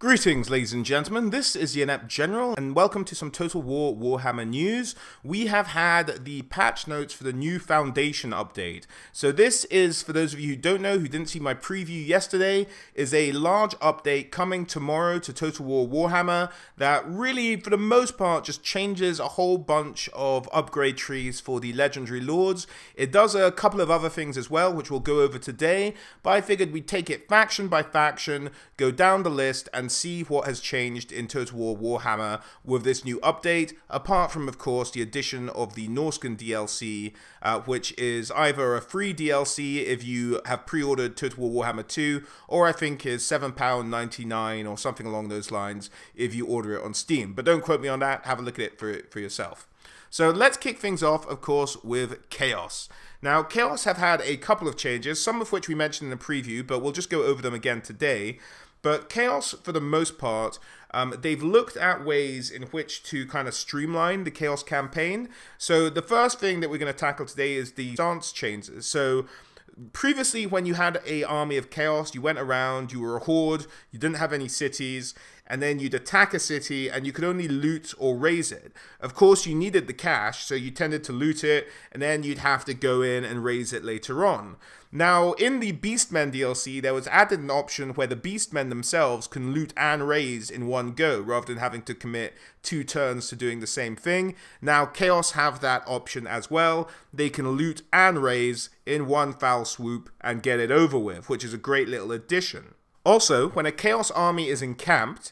Greetings, ladies and gentlemen, this is the Inept General, and welcome to some Total War Warhammer news. We have had the patch notes for the new Foundation update. So this is, for those of you who don't know, who didn't see my preview yesterday, is a large update coming tomorrow to Total War Warhammer that really, for the most part, just changes a whole bunch of upgrade trees for the Legendary Lords. It does a couple of other things as well, which we'll go over today, but I figured we'd take it faction by faction, go down the list, and see what has changed in Total War Warhammer with this new update, apart from, of course, the addition of the Norscan DLC, which is either a free DLC if you have pre-ordered Total War Warhammer 2, or I think is £7.99 or something along those lines if you order it on Steam. But don't quote me on that, have a look at it for yourself. So let's kick things off, of course, with Chaos. Now, Chaos have had a couple of changes, some of which we mentioned in the preview, but we'll just go over them again today. But Chaos, for the most part, they've looked at ways in which to kind of streamline the Chaos campaign. So the first thing that we're going to tackle today is the stance changes. So previously, when you had an army of Chaos, you went around, you were a horde, you didn't have any cities, and then you'd attack a city and you could only loot or raise it. Of course, you needed the cash, so you tended to loot it, and then you'd have to go in and raise it later on. Now, in the Beastmen DLC, there was added an option where the Beastmen themselves can loot and raise in one go, rather than having to commit 2 turns to doing the same thing. Now, Chaos have that option as well. They can loot and raise in one foul swoop and get it over with, which is a great little addition. Also, when a Chaos army is encamped,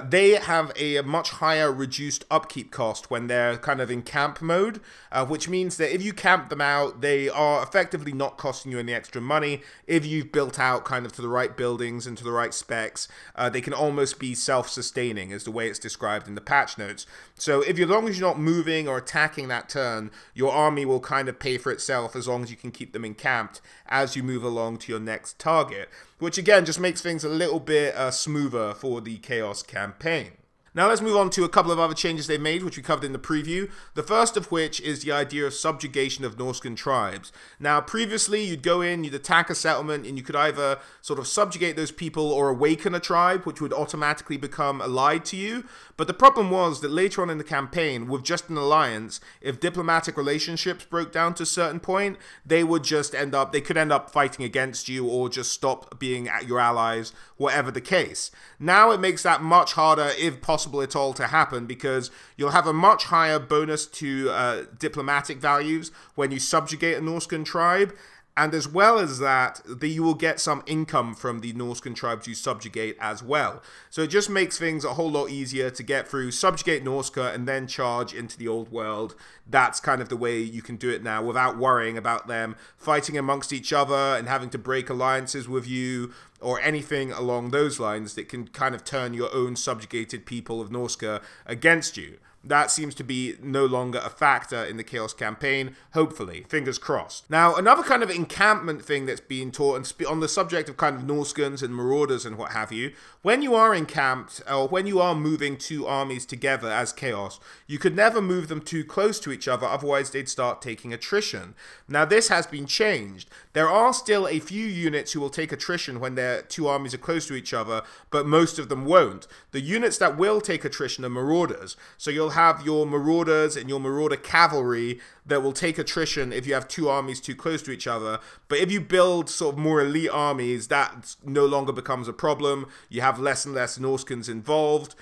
they have a much higher reduced upkeep cost when they're kind of in camp mode, which means that if you camp them out, they are effectively not costing you any extra money. If you've built out kind of to the right buildings and to the right specs, they can almost be self-sustaining, is the way it's described in the patch notes. So if as long as you're not moving or attacking that turn, your army will kind of pay for itself as long as you can keep them encamped as you move along to your next target, which again just makes things a little bit smoother for the Chaos campaign. Now let's move on to a couple of other changes they made, which we covered in the preview. The first of which is the idea of subjugation of Norscan tribes. Now previously you'd go in, you'd attack a settlement, and you could either sort of subjugate those people or awaken a tribe, which would automatically become allied to you. But the problem was that later on in the campaign, with just an alliance, if diplomatic relationships broke down to a certain point, they could end up fighting against you or just stop being your allies, whatever the case. Now it makes that much harder, if possible at all, to happen, because you'll have a much higher bonus to diplomatic values when you subjugate a Norscan tribe. And as well as that, you will get some income from the Norscan tribes you subjugate as well. So it just makes things a whole lot easier to get through, subjugate Norsca, and then charge into the old world. That's kind of the way you can do it now without worrying about them fighting amongst each other and having to break alliances with you or anything along those lines that can kind of turn your own subjugated people of Norsca against you. That seems to be no longer a factor in the Chaos campaign, hopefully. Fingers crossed. Now, another kind of encampment thing that's being taught, and on the subject of kind of Norscans and Marauders and what have you, when you are encamped, or when you are moving 2 armies together as Chaos, you could never move them too close to each other, otherwise they'd start taking attrition. Now, this has been changed. There are still a few units who will take attrition when their 2 armies are close to each other, but most of them won't. The units that will take attrition are Marauders, so you'll have your Marauders and your Marauder cavalry that will take attrition if you have 2 armies too close to each other. But if you build sort of more elite armies, that no longer becomes a problem. You have less and less Norscans involved,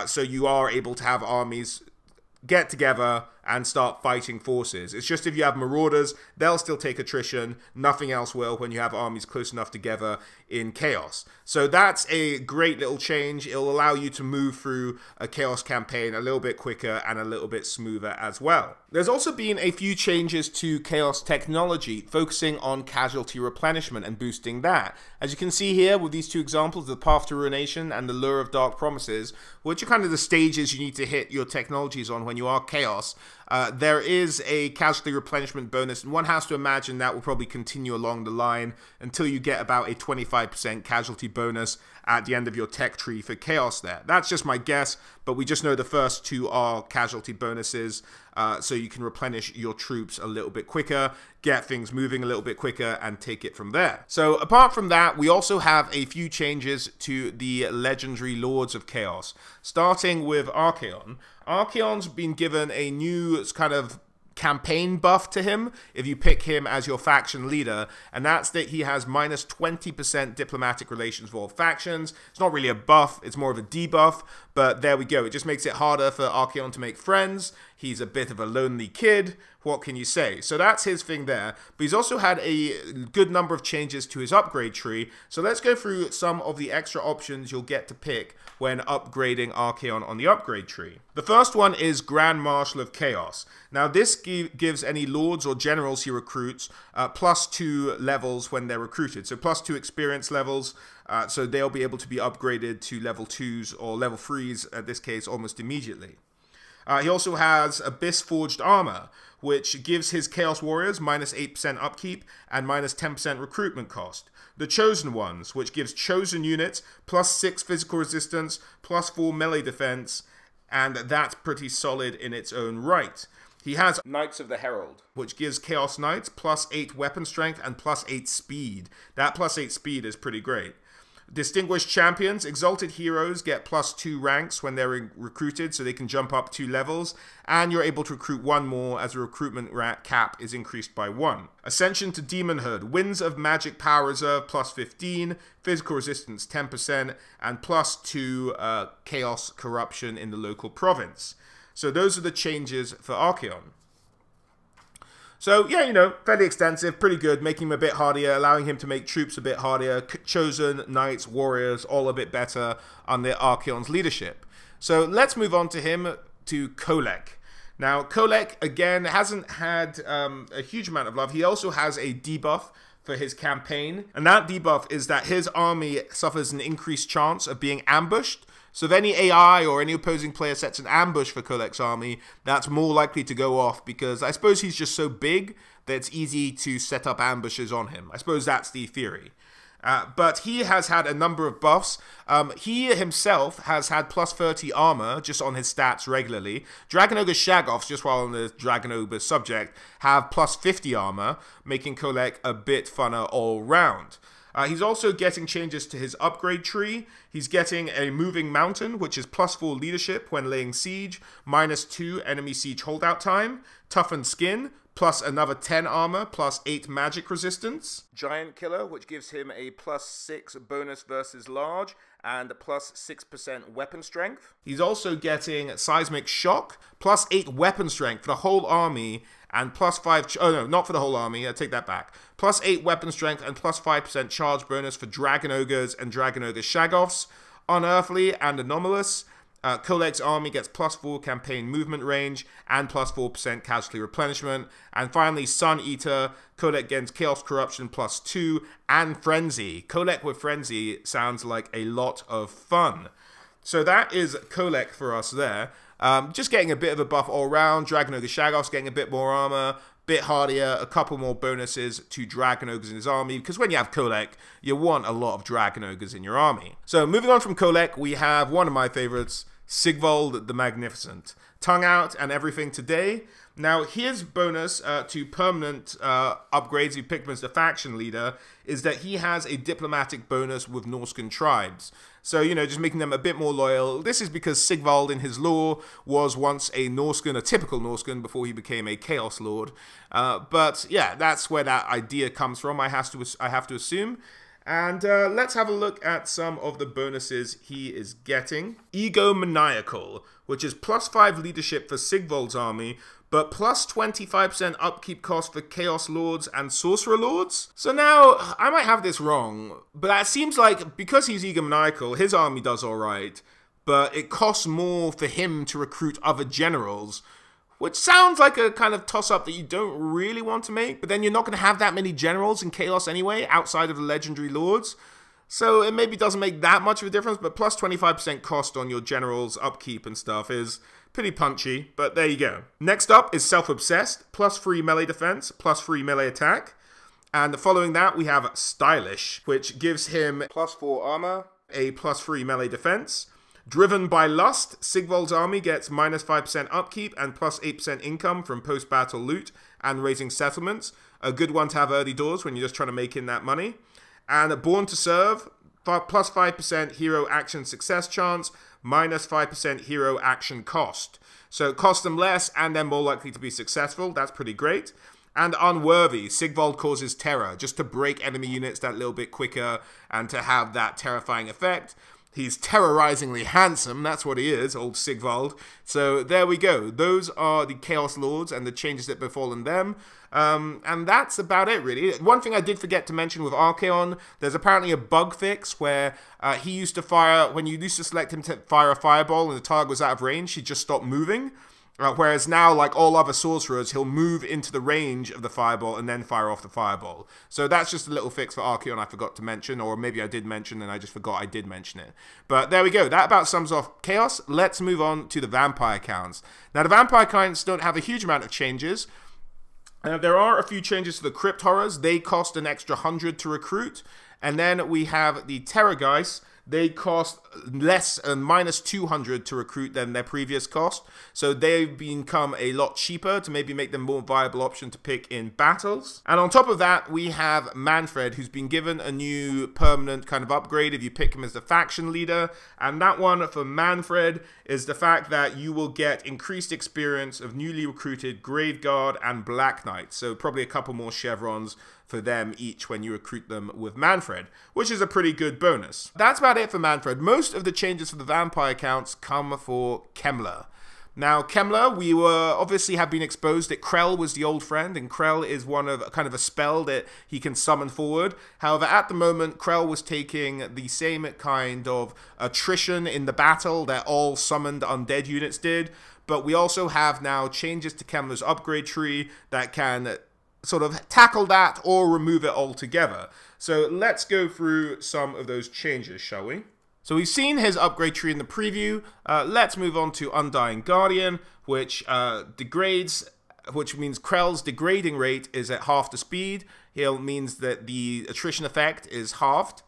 so you are able to have armies get together and start fighting forces. It's just if you have Marauders, they'll still take attrition. Nothing else will when you have armies close enough together in Chaos. So that's a great little change. It'll allow you to move through a Chaos campaign a little bit quicker and a little bit smoother as well. There's also been a few changes to Chaos technology, focusing on casualty replenishment and boosting that. As you can see here with these 2 examples, the Path to Ruination and the Lure of Dark Promises, which are kind of the stages you need to hit your technologies on when you are Chaos. there is a casualty replenishment bonus, and one has to imagine that will probably continue along the line until you get about a 25% casualty bonus at the end of your tech tree for Chaos there. That's just my guess, but we just know the first two are casualty bonuses, so you can replenish your troops a little bit quicker, get things moving a little bit quicker, and take it from there. So apart from that, we also have a few changes to the legendary Lords of Chaos, starting with Archaeon. Archaeon's been given a new kind of campaign buff to him if you pick him as your faction leader, and that's that he has minus 20% diplomatic relations for all factions. It's not really a buff, it's more of a debuff, but there we go. It just makes it harder for Archaeon to make friends. He's a bit of a lonely kid. What can you say? So that's his thing there. But he's also had a good number of changes to his upgrade tree. So let's go through some of the extra options you'll get to pick when upgrading Archaeon on the upgrade tree. The first one is Grand Marshal of Chaos. Now this gives any lords or generals he recruits +2 levels when they're recruited. So +2 experience levels. So they'll be able to be upgraded to level 2s or level 3s, in this case, almost immediately. He also has Abyss Forged Armor, which gives his Chaos Warriors minus 8% upkeep and minus 10% recruitment cost. The Chosen Ones, which gives chosen units +6 physical resistance, +4 melee defense, and that's pretty solid in its own right. He has Knights of the Herald, which gives Chaos Knights +8 weapon strength and +8 speed. That +8 speed is pretty great. Distinguished Champions, Exalted Heroes get +2 ranks when they're recruited, so they can jump up 2 levels, and you're able to recruit 1 more as the recruitment cap is increased by 1. Ascension to Demonhood, Winds of Magic Power Reserve +15, Physical Resistance 10%, and +2 Chaos Corruption in the local province. So those are the changes for Archaeon. So, yeah, you know, fairly extensive, pretty good, making him a bit hardier, allowing him to make troops a bit hardier, chosen, knights, warriors, all a bit better under Archaeon's leadership. So let's move on to him, to Kholek. Now, Kholek, again, hasn't had a huge amount of love. He also has a debuff for his campaign, and that debuff is that his army suffers an increased chance of being ambushed. So if any AI or any opposing player sets an ambush for Kholek's army, that's more likely to go off because I suppose he's just so big that it's easy to set up ambushes on him. I suppose that's the theory. But he has had a number of buffs. He himself has had +30 armor just on his stats regularly. Dragon Ogre Shagoffs, just while on the Dragon Ogre subject, have +50 armor, making Kholek a bit funner all round. He's also getting changes to his upgrade tree. He's getting a Moving Mountain, which is +4 leadership when laying siege, -2 enemy siege holdout time, Toughened Skin, plus another 10 armor, +8 magic resistance. Giant Killer, which gives him a +6 bonus versus large, and +6% weapon strength. He's also getting Seismic Shock, +8 weapon strength for the whole army, and +5, oh no, not for the whole army, I take that back. +8 weapon strength and +5% charge bonus for Dragon Ogres and Dragon Ogre Shagoffs. Unearthly and Anomalous. Kholek's army gets +4 campaign movement range and +4% casualty replenishment. And finally, Sun Eater. Kholek gets Chaos Corruption +2 and Frenzy. Kholek with Frenzy sounds like a lot of fun. So that is Kholek for us there. Just getting a bit of a buff all around. Dragon Ogre Shagoff's getting a bit more armor, bit hardier, a couple more bonuses to Dragon Ogres in his army, because when you have Kholek, you want a lot of Dragon Ogres in your army. So moving on from Kholek, we have one of my favorites, Sigvald the Magnificent. Tongue out and everything today. Now, his bonus to permanent upgrades, you picked him as the faction leader, is that he has a diplomatic bonus with Norscan tribes. So, you know, just making them a bit more loyal. This is because Sigvald in his lore was once a Norscan, a typical Norscan, before he became a Chaos Lord. But, yeah, that's where that idea comes from, I have to assume. And let's have a look at some of the bonuses he is getting. Egomaniacal, which is +5 leadership for Sigvald's army, but +25% upkeep cost for Chaos Lords and Sorcerer Lords. So now, I might have this wrong, but that seems like, because he's egomaniacal, his army does alright, but it costs more for him to recruit other generals, which sounds like a kind of toss-up that you don't really want to make, but then you're not going to have that many generals in Chaos anyway, outside of the Legendary Lords. So it maybe doesn't make that much of a difference, but plus 25% cost on your general's upkeep and stuff is pretty punchy, but there you go. Next up is Self-Obsessed, plus 3 melee defense, plus 3 melee attack. And following that, we have Stylish, which gives him plus 4 armor, a plus 3 melee defense. Driven by Lust, Sigvald's army gets minus 5% upkeep and plus 8% income from post-battle loot and raising settlements. A good one to have early doors when you're just trying to make in that money. And Born to Serve, plus 5% hero action success chance, minus 5% hero action cost. So it costs them less and they're more likely to be successful. That's pretty great. And Unworthy, Sigvald causes terror, just to break enemy units that little bit quicker and to have that terrifying effect. He's terrorizingly handsome, that's what he is, old Sigvald. So there we go. Those are the Chaos Lords and the changes that befallen them. And that's about it, really. One thing I did forget to mention with Archaeon, there's apparently a bug fix where he used to fire, when you used to select him to fire a fireball and the target was out of range, he'd just stop moving. Whereas now, like all other sorcerers, he'll move into the range of the fireball and then fire off the fireball. So that's just a little fix for Archaeon I forgot to mention, or maybe I did mention and I just forgot I did mention it. But there we go. That about sums off Chaos. Let's move on to the Vampire counts. Now, the Vampire counts don't have a huge amount of changes. There are a few changes to the Crypt Horrors. They cost an extra 100 to recruit. And then we have the Terrorgeist. They cost less, minus 200 to recruit than their previous cost. So they've become a lot cheaper to maybe make them more viable option to pick in battles. And on top of that, we have Manfred, who's been given a new permanent kind of upgrade if you pick him as the faction leader. And that one for Manfred is the fact that you will get increased experience of newly recruited Graveguard and Black Knight. So probably a couple more chevrons for them each when you recruit them with Manfred, which is a pretty good bonus. That's about it for Manfred. Most of the changes for the Vampire counts come for Kemmler. Now, Kemmler, we obviously have been exposed that Krell was the old friend, and Krell is one of kind of a spell that he can summon forward. However, at the moment, Krell was taking the same kind of attrition in the battle that all summoned undead units did, but we also have now changes to Kemmler's upgrade tree that can sort of tackle that or remove it altogether. So let's go through some of those changes, shall we? So we've seen his upgrade tree in the preview. Let's move on to Undying Guardian, which degrades, which means Krell's degrading rate is at half the speed. It means that the attrition effect is halved.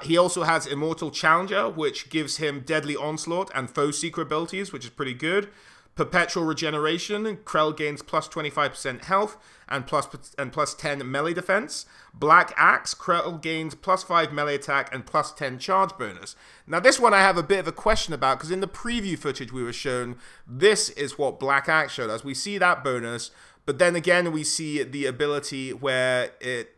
He also has Immortal Challenger, which gives him Deadly Onslaught and Foe Seeker abilities, which is pretty good. Perpetual Regeneration, Krell gains plus 25% health and plus 10 melee defense. Black Axe, Krell gains plus 5 melee attack and plus 10 charge bonus. Now this one I have a bit of a question about, because in the preview footage we were shown, this is what Black Axe showed us. We see that bonus, but then again we see the ability where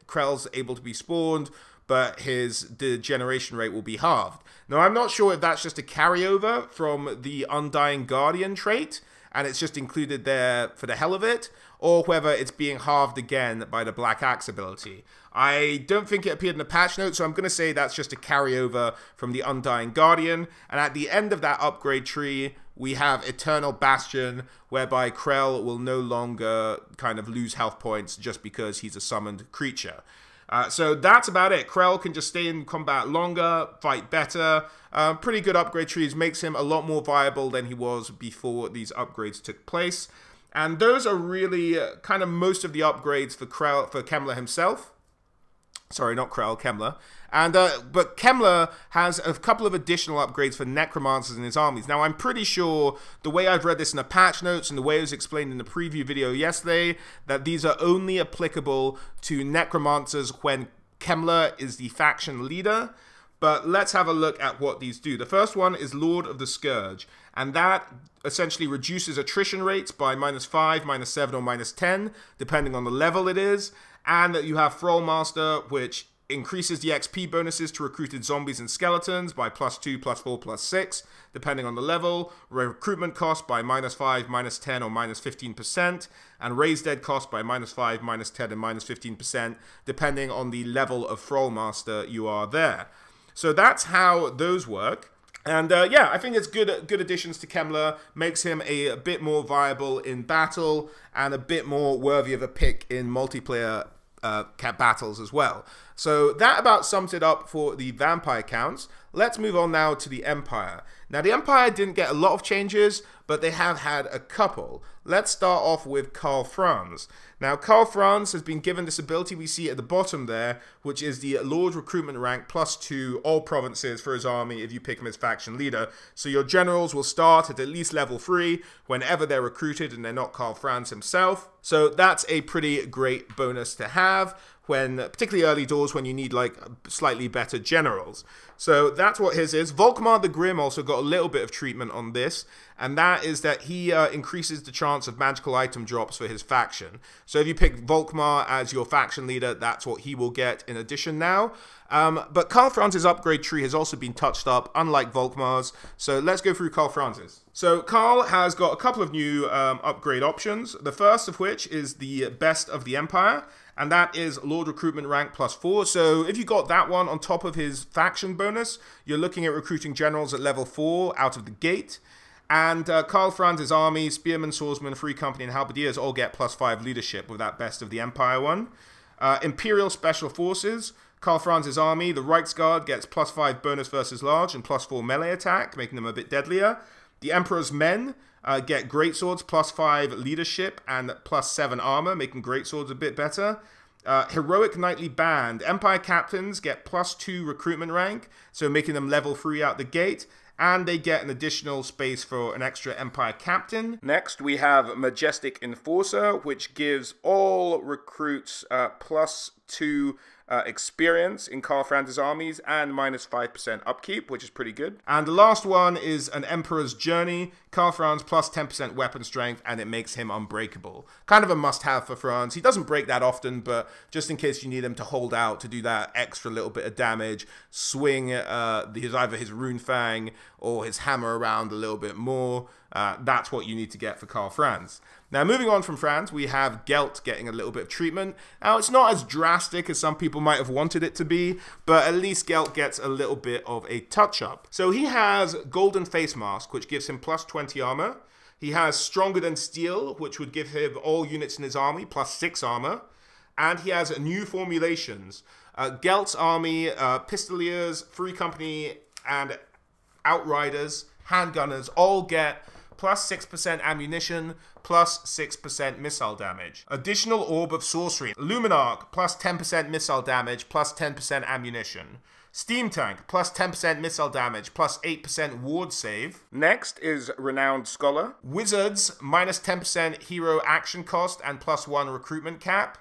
Krell's able to be spawned, but his degeneration rate will be halved. Now, I'm not sure if that's just a carryover from the Undying Guardian trait, and it's just included there for the hell of it, or whether it's being halved again by the Black Axe ability. I don't think it appeared in the patch notes, so I'm going to say that's just a carryover from the Undying Guardian. And at the end of that upgrade tree, we have Eternal Bastion, whereby Krell will no longer kind of lose health points just because he's a summoned creature. So that's about it. Krell can just stay in combat longer, fight better. Pretty good upgrade trees, makes him a lot more viable than he was before these upgrades took place. And those are really kind of most of the upgrades for Kemmler himself. Sorry, not Krell, Kemmler. And but Kemmler has a couple of additional upgrades for Necromancers in his armies. Now, I'm pretty sure, the way I've read this in the patch notes and the way it was explained in the preview video yesterday, that these are only applicable to Necromancers when Kemmler is the faction leader. But let's have a look at what these do. The first one is Lord of the Scourge, and that essentially reduces attrition rates by -5, -7, or -10, depending on the level it is. And you have Thrallmaster, which increases the XP bonuses to recruited zombies and skeletons by +2, +4, +6, depending on the level. Recruitment cost by -5, -10, or -15%. And Raise Dead cost by -5, -10, and -15%, depending on the level of Thrallmaster you are there. So that's how those work. And yeah, I think it's good additions to Kemmler. Makes him a bit more viable in battle and a bit more worthy of a pick in multiplayer battles as well. So that about sums it up for the vampire counts. Let's move on now to the Empire. Now the Empire didn't get a lot of changes, but they have had a couple. Let's start off with Karl Franz. Now Karl Franz has been given this ability we see at the bottom there, which is the Lord Recruitment rank +2 all provinces for his army if you pick him as faction leader. So your generals will start at least level 3 whenever they're recruited and they're not Karl Franz himself. So that's a pretty great bonus to have when, particularly early doors, when you need like slightly better generals. So that's what his is. Volkmar the Grim also got a little bit of treatment on this, and that is that he increases the chance of magical item drops for his faction. So if you pick Volkmar as your faction leader, that's what he will get in addition now. But Karl Franz's upgrade tree has also been touched up, unlike Volkmar's. So let's go through Karl Franz's. So Karl has got a couple of new upgrade options. The first of which is the Best of the Empire, and that is Lord Recruitment rank +4. So if you got that one on top of his faction bonus, you're looking at recruiting generals at level 4 out of the gate. And Karl Franz's army, Spearmen, Swordsmen, Free Company, and Halberdiers all get +5 leadership with that Best of the Empire one. Imperial Special Forces, Karl Franz's army, the Reichsguard gets +5 bonus versus large and +4 melee attack, making them a bit deadlier. The Emperor's Men get greatswords +5 leadership and +7 armor, making greatswords a bit better. Heroic Knightly Band, Empire Captains get +2 recruitment rank, so making them level 3 out the gate. And they get an additional space for an extra Empire Captain. Next, we have Majestic Enforcer, which gives all recruits +2 experience in Karl Franz's armies and -5% upkeep, which is pretty good. And the last one is an Emperor's Journey. Karl Franz +10% weapon strength, and it makes him unbreakable. Kind of a must-have for Franz. He doesn't break that often, but just in case you need him to hold out to do that extra little bit of damage, swing either his Rune Fang or his hammer around a little bit more. That's what you need to get for Karl Franz. Now, moving on from Franz, we have Gelt getting a little bit of treatment. Now, it's not as drastic as some people might have wanted it to be, but at least Gelt gets a little bit of a touch-up. So he has Golden Face Mask, which gives him +20 armor. He has Stronger Than Steel, which would give him all units in his army +6 armor. And he has new formulations. Gelt's army, Pistoliers, Free Company, and Outriders, Handgunners all get +6% ammunition, +6% missile damage. Additional Orb of Sorcery. Luminarch, +10% missile damage, +10% ammunition. Steam Tank, +10% missile damage, +8% ward save. Next is Renowned Scholar. Wizards, -10% hero action cost and +1 recruitment cap.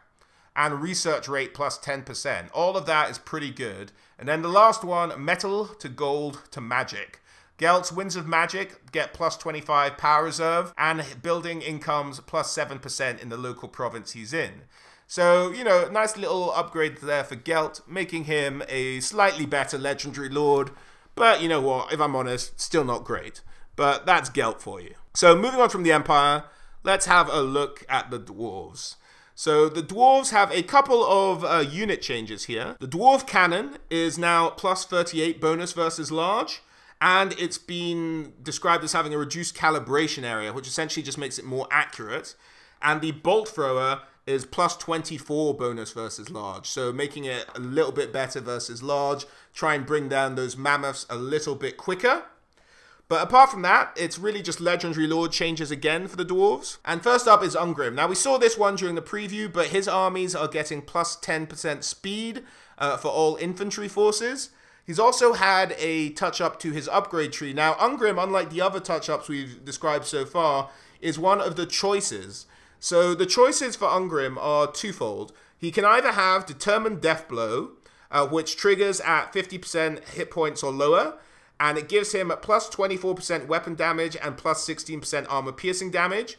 And research rate +10%. All of that is pretty good. And then the last one, Metal to Gold to Magic. Gelt's Winds of Magic get +25 power reserve, and building incomes +7% in the local province he's in. So, you know, nice little upgrade there for Gelt, making him a slightly better legendary lord. But you know what, if I'm honest, still not great. But that's Gelt for you. So moving on from the Empire, let's have a look at the Dwarves. So the Dwarves have a couple of unit changes here. The Dwarf Cannon is now +38 bonus versus large. And it's been described as having a reduced calibration area, which essentially just makes it more accurate. And the Bolt Thrower is +24 bonus versus large, so making it a little bit better versus large. Try and bring down those mammoths a little bit quicker. But apart from that, it's really just Legendary Lord changes again for the Dwarves. And first up is Ungrim. Now, we saw this one during the preview, but his armies are getting +10% speed for all infantry forces. He's also had a touch-up to his upgrade tree. Now, Ungrim, unlike the other touch-ups we've described so far, is one of the choices. So the choices for Ungrim are twofold. He can either have Determined Death Blow, which triggers at 50% hit points or lower, and it gives him a +24% weapon damage and +16% armor piercing damage.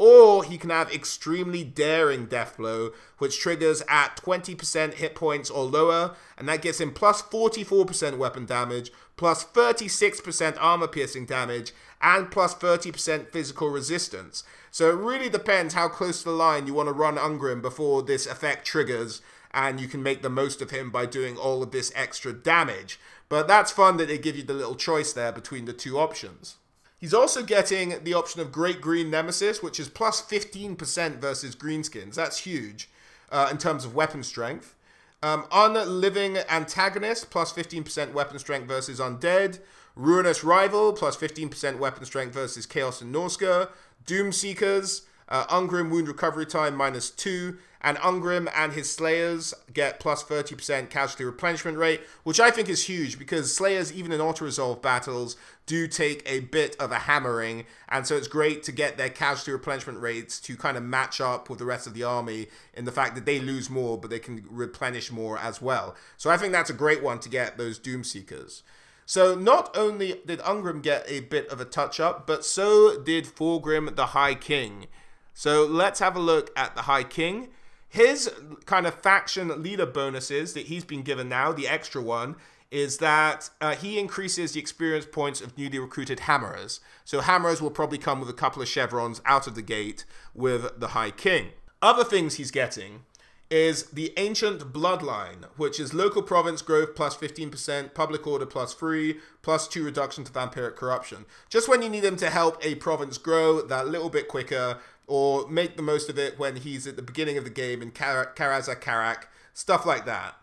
Or he can have Extremely Daring Death Blow, which triggers at 20% hit points or lower, and that gives him +44% weapon damage, +36% armor piercing damage, and +30% physical resistance. So it really depends how close to the line you want to run Ungrim before this effect triggers, and you can make the most of him by doing all of this extra damage. But that's fun that they give you the little choice there between the two options. He's also getting the option of Great Green Nemesis, which is +15% versus greenskins. That's huge in terms of weapon strength. Unliving Antagonist, plus 15% weapon strength versus Undead. Ruinous Rival, plus 15% weapon strength versus Chaos and Norska. Doom Seekers, Ungrim Wound Recovery Time, -2. And Ungrim and his Slayers get plus 30% casualty replenishment rate, which I think is huge because Slayers, even in auto-resolve battles, do take a bit of a hammering. And so it's great to get their casualty replenishment rates to kind of match up with the rest of the army in the fact that they lose more, but they can replenish more as well. So I think that's a great one to get those Doom Seekers. So not only did Ungrim get a bit of a touch-up, but so did Thorgrim the High King. So let's have a look at the High King. His kind of faction leader bonuses that he's been given now, the extra one, is that he increases the experience points of newly recruited hammerers. So hammerers will probably come with a couple of chevrons out of the gate with the High King. Other things he's getting is the Ancient Bloodline, which is local province growth plus 15%, public order plus 3, plus 2 reduction to vampiric corruption. Just when you need him to help a province grow that little bit quicker, or make the most of it when he's at the beginning of the game in Karazakarak, stuff like that.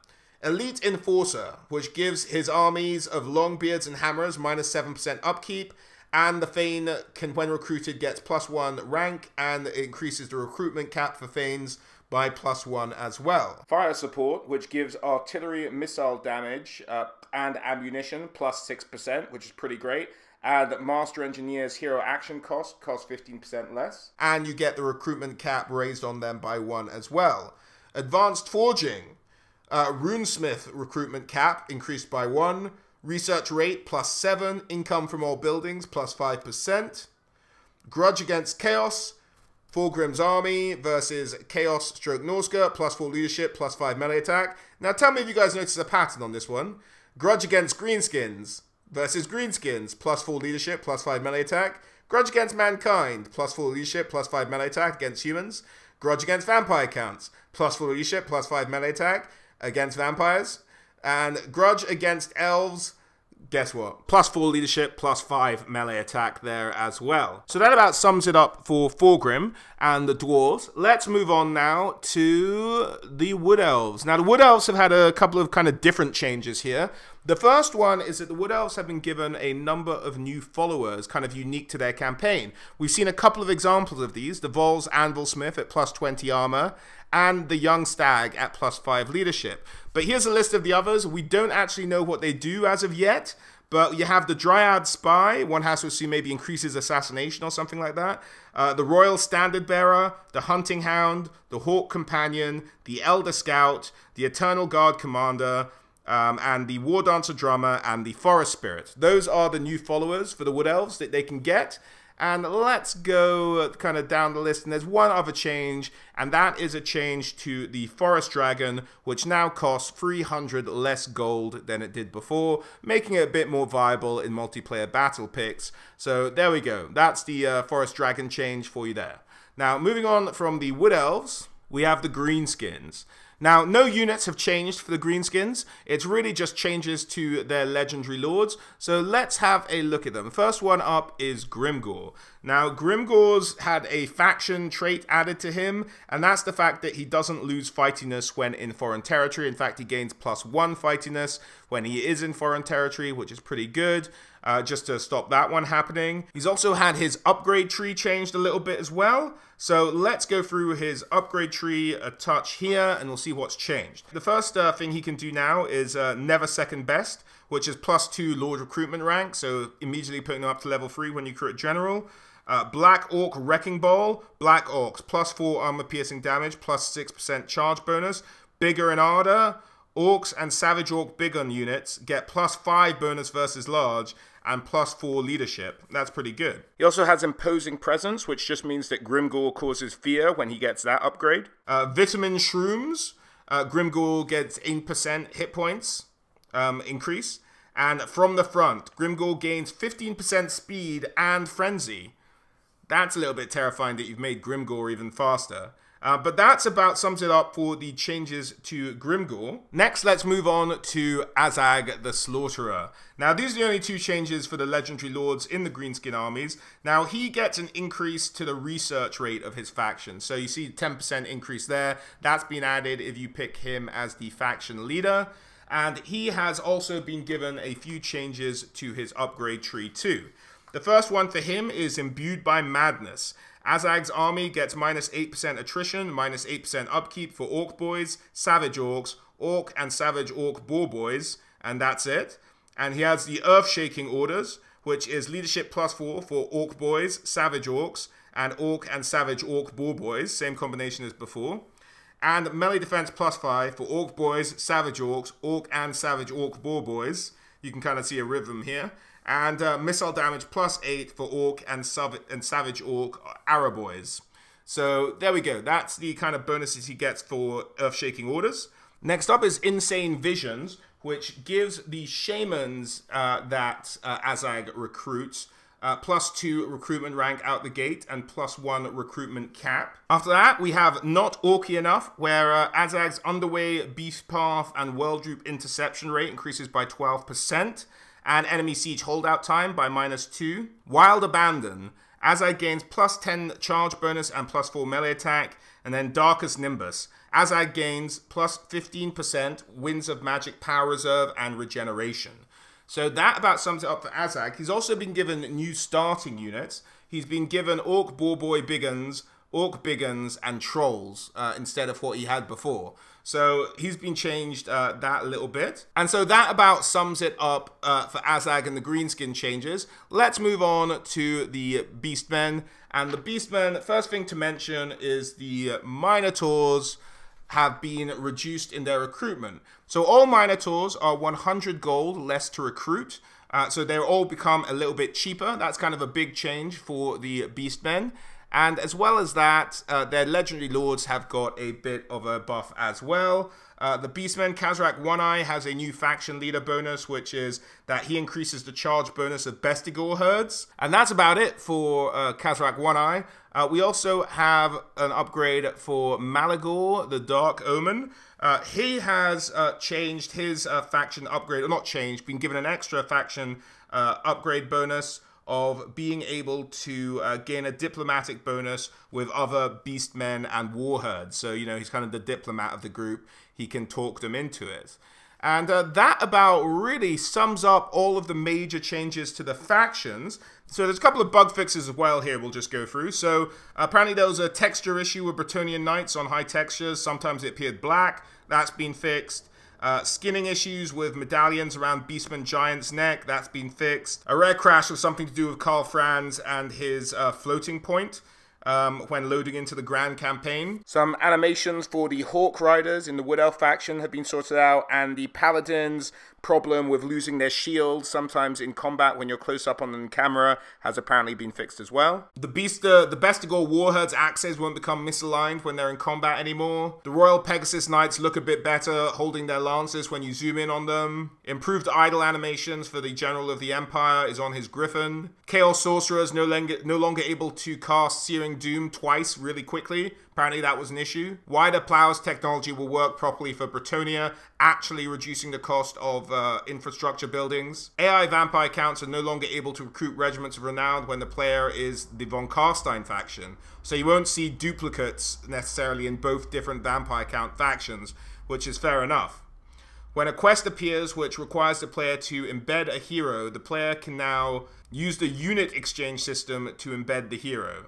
Elite Enforcer, which gives his armies of Longbeards and Hammers -7% upkeep, and the Thane can, when recruited, gets +1 rank, and it increases the recruitment cap for Thanes by +1 as well. Fire Support, which gives artillery missile damage and ammunition +6%, which is pretty great. And Master Engineer's hero action cost 15% less. And you get the recruitment cap raised on them by 1 as well. Advanced Forging. Runesmith recruitment cap increased by 1. Research rate +7. Income from all buildings +5%. Grudge Against Chaos. Thorgrim's army versus Chaos / Norska, +4 leadership, +5 melee attack. Now tell me if you guys notice a pattern on this one. Grudge Against Greenskins versus Greenskins, +4 leadership, +5 melee attack. Grudge Against Mankind, +4 leadership, +5 melee attack against humans. Grudge Against Vampire Counts, +4 leadership, +5 melee attack against vampires. And Grudge Against Elves, guess what? +4 leadership, +5 melee attack there as well. So that about sums it up for Thorgrim and the Dwarves. Let's move on now to the Wood Elves. Now the Wood Elves have had a couple of kind of different changes here. The first one is that the Wood Elves have been given a number of new followers, kind of unique to their campaign. We've seen a couple of examples of these, the Vol's Anvilsmith at +20 armor, and the Young Stag at +5 leadership. But here's a list of the others. We don't actually know what they do as of yet, but you have the Dryad Spy. One has to assume maybe increases assassination or something like that. The Royal Standard Bearer, the Hunting Hound, the Hawk Companion, the Elder Scout, the Eternal Guard Commander, and the War Dancer Drummer, and the Forest Spirit. Those are the new followers for the Wood Elves that they can get. And let's go kind of down the list, and there's one other change, and that is a change to the Forest Dragon, which now costs 300 less gold than it did before, making it a bit more viable in multiplayer battle picks. So there we go. That's the Forest Dragon change for you there. Now, moving on from the Wood Elves, we have the Greenskins. Now, no units have changed for the Greenskins. It's really just changes to their legendary lords. So let's have a look at them. First one up is Grimgor. Now, Grimgor's had a faction trait added to him, and that's the fact that he doesn't lose fightiness when in foreign territory. In fact, he gains +1 fightiness when he is in foreign territory, which is pretty good. Just to stop that one happening. He's also had his upgrade tree changed a little bit as well. So let's go through his upgrade tree a touch here, and we'll see what's changed. The first thing he can do now is Never Second Best, which is +2 Lord Recruitment rank, so immediately putting him up to level 3 when you create General. Black Orc Wrecking Ball, Black Orcs, +4 armor piercing damage, +6% charge bonus. Bigger in Ardor, Orcs and Savage Orc Big Gun units get +5 bonus versus large, and +4 leadership. That's pretty good. He also has Imposing Presence, which just means that Grimgor causes fear when he gets that upgrade. Vitamin Shrooms. Grimgor gets 8% hit points increase. And From the Front, Grimgor gains 15% speed and frenzy. That's a little bit terrifying that you've made Grimgor even faster. But that's about sums it up for the changes to Grimgor. Next, let's move on to Azag the Slaughterer. Now, these are the only two changes for the legendary lords in the greenskin armies. Now, he gets an increase to the research rate of his faction. So you see 10% increase there. That's been added if you pick him as the faction leader. And he has also been given a few changes to his upgrade tree too. The first one for him is Imbued by Madness. Azag's army gets minus 8% attrition, minus 8% upkeep for Orc Boys, Savage Orcs, Orc and Savage Orc Boar Boys, and that's it. And he has the Earth-Shaking Orders, which is Leadership +4 for Orc Boys, Savage Orcs, and Savage Orc Boar Boys, same combination as before. And Melee Defense +5 for Orc Boys, Savage Orcs, Orc and Savage Orc Boar Boys. You can kind of see a rhythm here. And missile damage +8 for Orc and Savage Orc Arrow Boys. So there we go. That's the kind of bonuses he gets for Earth-Shaking Orders. Next up is Insane Visions, which gives the Shamans that Azag recruits +2 recruitment rank out the gate and +1 recruitment cap. After that, we have Not Orky Enough, where Azag's Underway, Beast Path, and Worldroot Interception rate increases by 12%. And enemy siege holdout time by -2. Wild Abandon. Azag gains +10 charge bonus and +4 melee attack. And then Darkest Nimbus. Azag gains +15% Winds of Magic Power Reserve and Regeneration. So that about sums it up for Azag. He's also been given new starting units. He's been given Orc Boarboy Biggins, Orc Biggins, and Trolls instead of what he had before. So he's been changed that little bit. And so that about sums it up for Azag and the greenskin changes. Let's move on to the Beastmen. And the Beastmen, first thing to mention is the Minotaurs have been reduced in their recruitment. So all Minotaurs are 100 gold less to recruit. So they're all become a little bit cheaper. That's kind of a big change for the Beastmen. And as well as that, their legendary lords have got a bit of a buff as well. The Beastmen, Kazrak One-Eye has a new faction leader bonus, which is that he increases the charge bonus of Bestigor herds. And that's about it for Kazrak One-Eye. We also have an upgrade for Malagor, the Dark Omen. He has changed his faction upgrade, or not changed, been given an extra faction upgrade bonus of being able to gain a diplomatic bonus with other beastmen and warherds. So, you know, he's kind of the diplomat of the group. He can talk them into it. And that about really sums up all of the major changes to the factions. So there's a couple of bug fixes as well here we'll just go through. So apparently there was a texture issue with Bretonnian Knights on high textures. Sometimes it appeared black. That's been fixed. Skinning issues with medallions around Beastman Giant's neck, that's been fixed. A rare crash with something to do with Karl Franz and his floating point when loading into the Grand Campaign. Some animations for the Hawk Riders in the Wood Elf faction have been sorted out, and the Paladins' problem with losing their shields sometimes in combat when you're close up on them in camera has apparently been fixed as well. The Bestigor Warherds axes won't become misaligned when they're in combat anymore. The Royal Pegasus Knights look a bit better holding their lances when you zoom in on them. Improved idle animations for the General of the Empire is on his Griffin. Chaos Sorcerers no longer able to cast Searing Doom twice really quickly. Apparently that was an issue. Wider Plows technology will work properly for Bretonnia, actually reducing the cost of infrastructure buildings. AI vampire counts are no longer able to recruit regiments of renown when the player is the von Karstein faction. So you won't see duplicates necessarily in both different vampire count factions, which is fair enough. When a quest appears which requires the player to embed a hero, the player can now use the unit exchange system to embed the hero.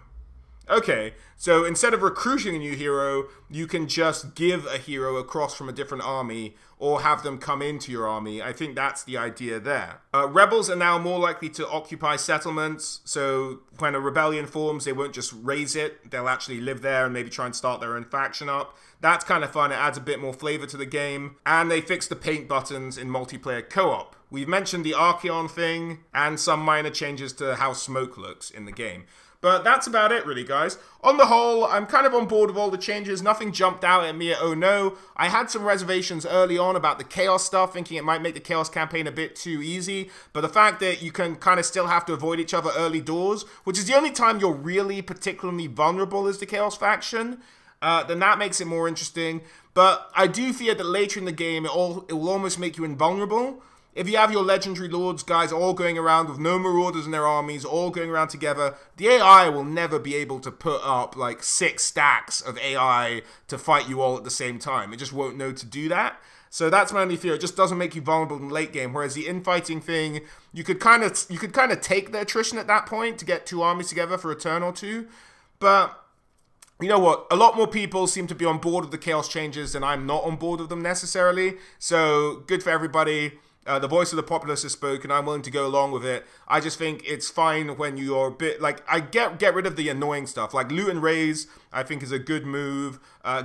Okay, so instead of recruiting a new hero, you can just give a hero across from a different army or have them come into your army. I think that's the idea there. Rebels are now more likely to occupy settlements, so when a rebellion forms, they won't just raise it. They'll actually live there and maybe try and start their own faction up. That's kind of fun. It adds a bit more flavor to the game. And they fixed the paint buttons in multiplayer co-op. We've mentioned the Archaeon thing and some minor changes to how smoke looks in the game. But that's about it really, guys. On the whole, I'm kind of on board with all the changes. Nothing jumped out at me at oh no. I had some reservations early on about the Chaos stuff, thinking it might make the Chaos campaign a bit too easy. But the fact that you can kind of still have to avoid each other early doors, which is the only time you're really particularly vulnerable as the Chaos faction, then that makes it more interesting. But I do fear that later in the game, it will almost make you invulnerable. If you have your legendary lords, guys, all going around with no marauders in their armies, all going around together, the AI will never be able to put up like 6 stacks of AI to fight you all at the same time. It just won't know to do that. So that's my only fear. It just doesn't make you vulnerable in the late game. Whereas the infighting thing, you could kind of take the attrition at that point to get 2 armies together for a turn or 2. But you know what? A lot more people seem to be on board with the chaos changes, and I'm not on board with them necessarily. So good for everybody. The voice of the populace has spoken. I'm willing to go along with it. I just think it's fine when you're a bit like, I get rid of the annoying stuff. Like loot and raise, I think is a good move.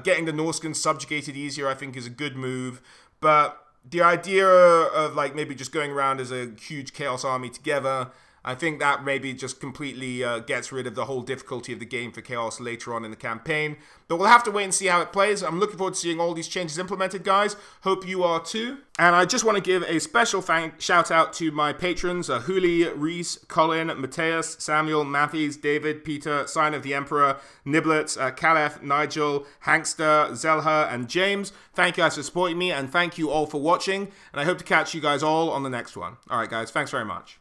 Getting the Norscans subjugated easier, I think is a good move. But the idea of like maybe just going around as a huge chaos army together, I think that maybe just completely gets rid of the whole difficulty of the game for Chaos later on in the campaign. But we'll have to wait and see how it plays. I'm looking forward to seeing all these changes implemented, guys. Hope you are too. And I just want to give a special shout out to my patrons, Huli, Reese, Colin, Mateus, Samuel, Matthews, David, Peter, Sign of the Emperor, Niblets, Calef, Nigel, Hankster, Zelha, and James. Thank you guys for supporting me, and thank you all for watching. And I hope to catch you guys all on the next one. All right, guys, thanks very much.